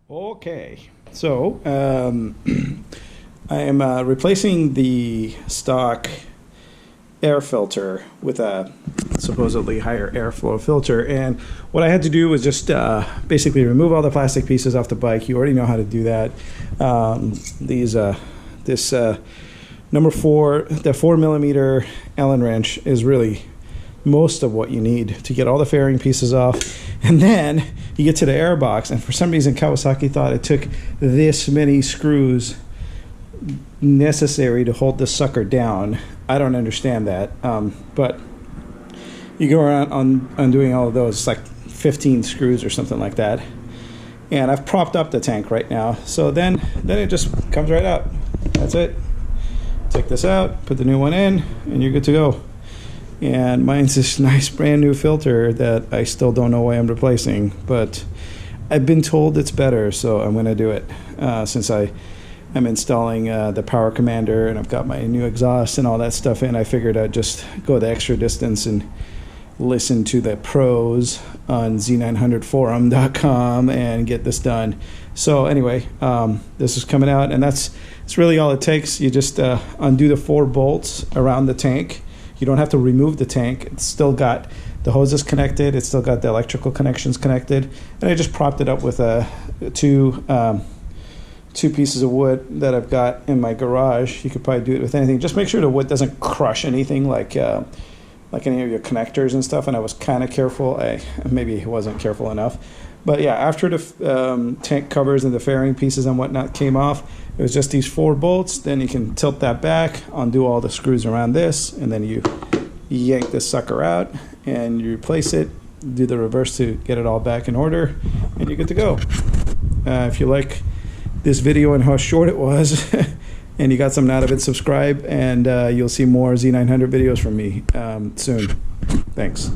Okay, so I am replacing the stock air filter with a supposedly higher airflow filter, and what I had to do was just basically remove all the plastic pieces off the bike. You already know how to do that. This number 4, the 4mm Allen wrench is really most of what you need to get all the fairing pieces off. And then you get to the air box, and for some reason Kawasaki thought it took this many screws necessary to hold the sucker down. I don't understand that, but you go around undoing all of those. It's like 15 screws or something like that, and I've propped up the tank right now, so then it just comes right out. That's it. Take this out, put the new one in, and you're good to go. And mine's this nice brand new filter that I still don't know why I'm replacing, but I've been told it's better, so I'm going to do it. Since I'm installing the power commander and I've got my new exhaust and all that stuff in, I figured I'd just go the extra distance and listen to the pros on Z900forum.com and get this done. So anyway, this is coming out, and it's really all it takes. You just undo the 4 bolts around the tank. You don't have to remove the tank. It's still got the hoses connected. It's still got the electrical connections connected. And I just propped it up with two pieces of wood that I've got in my garage. You could probably do it with anything. Just make sure the wood doesn't crush anything like any of your connectors and stuff. And I was kind of careful. I maybe wasn't careful enough. But yeah, after the tank covers and the fairing pieces and whatnot came off, it was just these 4 bolts. Then you can tilt that back, undo all the screws around this, and then you yank this sucker out and you replace it, do the reverse to get it all back in order, and you're good to go. If you like this video and how short it was and you got something out of it, subscribe, and you'll see more Z900 videos from me soon. Thanks.